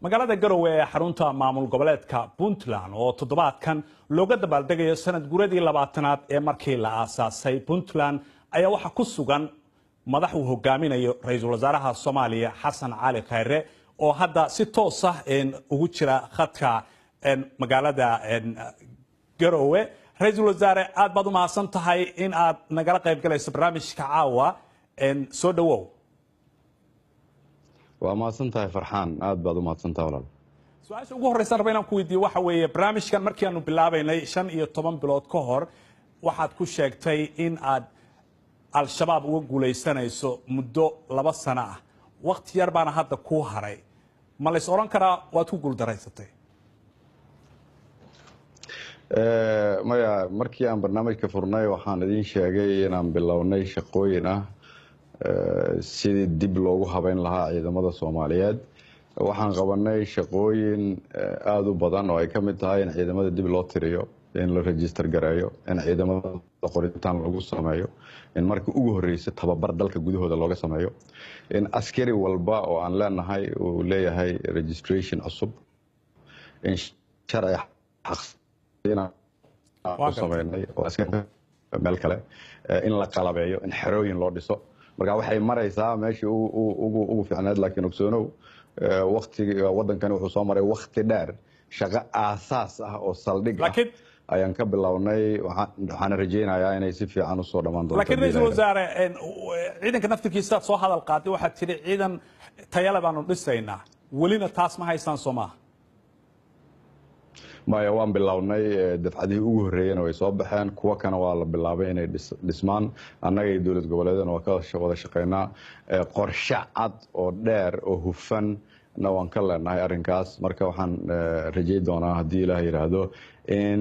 magaalada Garowe ee xarunta maamul goboleedka Puntland oo toddobaadkan looga dabaaldegayo sanad guuradii 20aad ee markii la aasaasay Puntland ayaa waxa ku sugan madax uu hogaaminayo ra'iisul wasaaraha Soomaaliya Xasan Cali Khayre oo hadda si toos ah ugu jira khadka magaalada Garowe. ra'iisul wasaare aad baad u mahadsan tahay in aad nagala qayb galayso barnaamijka caawa soo dhawow. waa mahadsan tahay Farxaan, aad baad u mahadsan tahay walaal. su-aasha ugu horeysa rabaa inaan ku weydiiyo waxa weeye barnaamijkan markii aanu bilaabaynay 15 bilood ka hor waxaad ku sheegtay in aad al-shabaab uga guuleysanayso muddo 2 sano ah. waqti yar baana hadda ku haray. ma la is oran karaa waad ku guuldareysatay? maya markii aan barnaamijka furnay waxaan idin sheegay inaan bilownay shaqooyin ah sidii dib loogu habeyn lahaa ciidamada Soomaaliyeed. waxaan qabanay shaqooyin aad u badan oo ay ka mid tahay in ciidamada dib loo tiriyo, in la register gareeyo, in ciidamada qoritaan lagu sameeyo, in markii ugu horeysay tababar dalka gudahooda looga sameeyo, in askari walba oo aan leenahay uu leeyahay registration cusub, in sharci xaqsiina ku sameynay oo askari meel kale in la qalabeeyo, in xerooyin loo dhiso. marka waxay maraysaa meeshii ugu fiicneed, laakiin ogsoonow waqtiga waddankan wuxuu soo maray waqti dheer shaqo aasaas ah oo saldhig ah ayaan ka bilownay. waxaan rajaynayaa inay si fiican u soo dhamaan doonto. laakiin ra'iisul wasaare ciidanka naftirkiisa soo hadal qaaday waxaad tiri ciidan tayale baanu dhisaynaa, welina taas ma haysaan Soomaa? maya waan bilownay, dafcadihii ugu horeeyeen way soo baxeen, kuwa kana waa la bilaabay inay dhismaan. annaga iyo dowlad goboleedana waa ka wada shaqeynaa. qorshe cad oo dheer oo hufan na waan ka leenahay arrinkaas. marka waxaan rajay doonaa haddii ilaah yidhaahdo in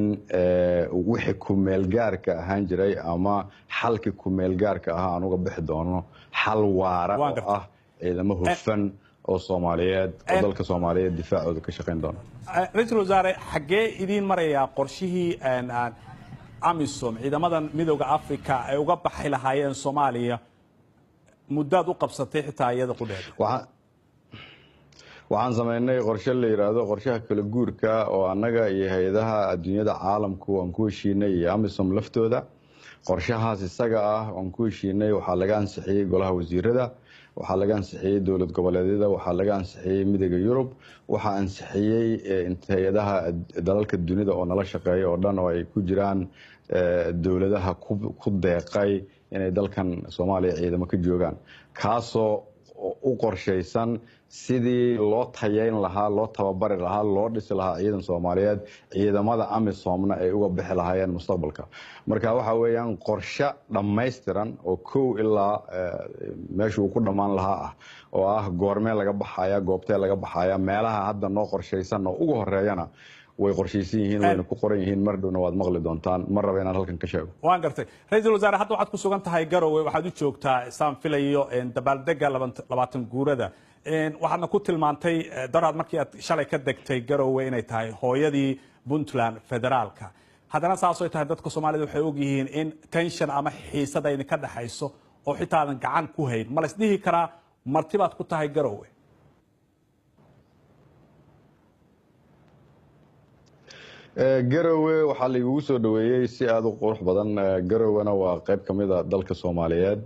wixii ku-meelgaarka ahaan jiray ama xalkii ku-meelgaarka ahaa aan uga bixi doono xal waara oo ah ciidamo hufan oo Soomaaliyeed oo dalka Soomaaliyeed difaacooda ka shaqeyn doona. ra'iisul wasaare xagee idin maraya qorshihii AMISOM ciidamadan midowga Afrika ay uga baxay lahaayeen Soomaaliya muddaad u qabsatay xitaa iyada qudheeda? waxaan sameynay qorshe la yiraahdo qorshaha kala guurka oo annaga iyo hay'adaha adduunyada caalamku aan ku heshiinay iyo AMISOM laftooda. qorshahaas isaga ah aan ku heshiinay waxaa laga ansixiyay golaha wasiirada, waxaa laga ansixiyay dowlad goboleedyada, waxaa laga ansixiyay midowga Yurub, waxaa ansixiyay hay'adaha dalalka dunida oo nala shaqeeya oo dhan oo ay ku jiraan dowladaha ku deeqay inay dalkan Soomaaliya ciidamo ka joogaan, kaasoo u qorshaysan sidii loo tayeyn lahaa, loo tababari lahaa, loo dhisi lahaa ciidan Soomaaliyeed, ciidamada AMISOMna ay uga bixi lahaayeen mustaqbalka. marka waxa weeyaan qorshe dhammaystiran oo kow ilaa meesha uu ku dhammaan lahaa ah, oo ah goormee laga baxaya, goobtee laga baxaya, meelaha hadda noo qorshaysan oo ugu horeeyana way qorshaysan yihiin, wayna ku qoran yihiin, mar dhowna waad maqli doontaan. mar raba inaan halkan ka sheego. waan gartay. ra'iisul wasaare hadda waxaad ku sugan tahay Garowe, waxaad u joogtaa isaan filayo dabaaldega 20 guurada. waxaadna ku tilmaantay daraad markii aad shalay ka degtay Garowe inay tahay hooyadii Puntland federaalka. haddana saas oo tahay dadka Soomaalida waxay og yihiin in tension ama xiisad ay ka dhaxayso oo xitaa aan gacan ku hayn. ma la isdhihi karaa martibaad ku tahay Garowe? Garowe waxaa lagu soo dhaweeyay si aad u qurux badan. Garowena waa qayb ka mid ah dalka Soomaaliyeed.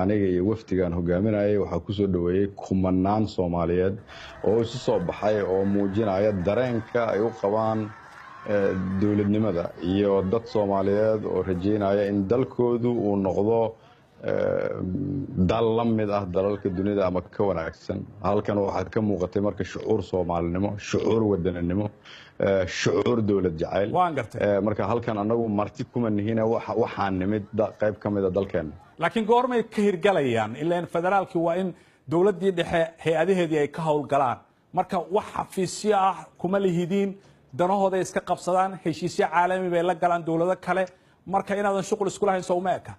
aniga iyo wafdigan hogaaminayay waxaa ku soo dhaweeyay kumanaan Soomaaliyeed oo isu soo baxay oo muujinaya dareenka ay u qabaan dowladnimada iyo dad Soomaaliyeed oo rajeynaya in dalkoodu uu noqdo dal la mid ah dalalka dunida ama ka wanaagsan. halkan waxaa ka muuqatay marka shucuur Soomaalinimo, shucuur wadaninimo, shucuur dowlad jacayl. marka halkan anagu marti kuma nihiin, waxaan nimid qayb ka mid ah dalkeena. laakiin goormay ka hirgalayaan? ilaa federaalki waa in dowladii dhexe hay'adaheedii ay ka howlgalaan. marka wax xafiisyo ah kuma lihidiin, danahooda iska qabsadaan, heshiisyo caalami bay la galaan dowlado kale. marka inaadan shuqul isku lahayn soo ma eka?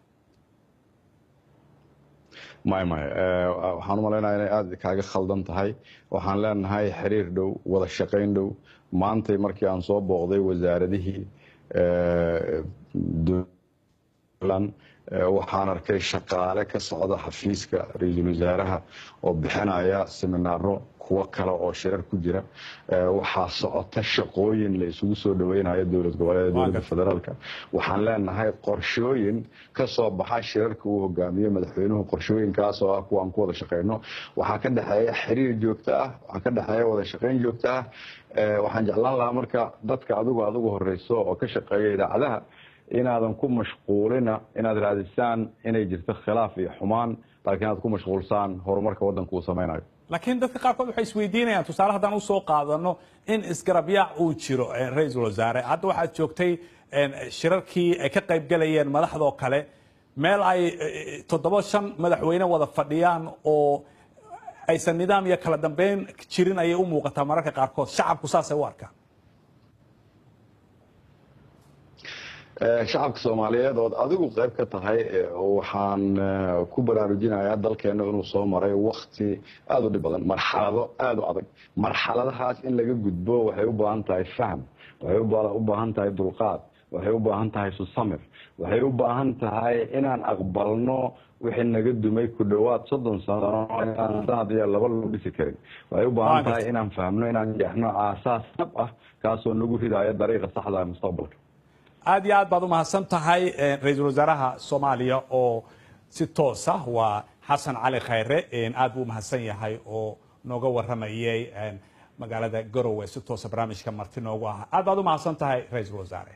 maya waxaan u malaynayaa inay aad kaaga khaldan tahay. waxaan leenahay xiriir dhow, wada shaqayn dhow. maantay markii aan soo booqday wasaaradihii dowladda waxaan arkay shaqaale ka socda xafiiska ra'iisul wasaaraha oo bixinaya seminaaro ku kuwo kale oo shirar ku jira waxaa socota shaqooyin la isugu soo dhaweynayo dowlad goboleed dowladda federaalka waxaan leenahay qorshooyin ka soo baxa shirarka uu hogaamiyo madaxweynuhu qorshooyinkaas oo ah kuwa aan ku wada shaqeyno waxaa ka dhexeeya xiriir joogto ah waxaa ka dhexeeya wada shaqeyn joogto ah waxaan jeclaan lahaa marka dadka adigu horeyso oo ka shaqeeya idaacadaha inaadan ku mashquulina inaad raadisaan inay jirto khilaaf iyo xumaan laakiin aad ku mashquulsaan horumarka waddanku uu samaynayo laakiin dadka qaarkood waxay isweydiinayaan tusaale haddaan usoo qaadano in isgarabyaac uu jiro ra-iisul wasaare hadda waxaad joogtay shirarkii ay ka qayb galayeen madaxdoo kale meel ay 7-5 madaxweyne wada fadhiyaan oo aysan nidaam iyo kala dambeyn jirin ayay u muuqataa mararka qaarkood shacabku saasay u arkaan shacabka Soomaaliyeed oo adigu qayb ka tahay waxaan ku baraarujinayaa dalkeena inuu soo maray waqti aad u dhib badan marxalado aad u adag marxaladahaas in laga gudbo waxay u baahan tahay faham waxay u baahan tahay dulqaad waxay u baahan tahay samir waxay u baahan tahay inaan aqbalno wixii naga dumay ku dhawaad 30 sano aan sanad iyo laba loo dhisi karin waxay u baahan tahay inaan fahmno inaan jeexno aasaas dhab ah kaasoo nagu ridaaya dariiqa saxda ah mustaqbalka aad iyo aad baad u mahadsan tahay ra-iisul wasaaraha Soomaaliya oo si toos ah waa Xasan Cali Khayre aad buu mahadsan yahay oo nooga waramayay magaalada Garowe si toos ah barnaamijka marti noogu ah aad baad u mahadsan tahay ra-iisul wasaare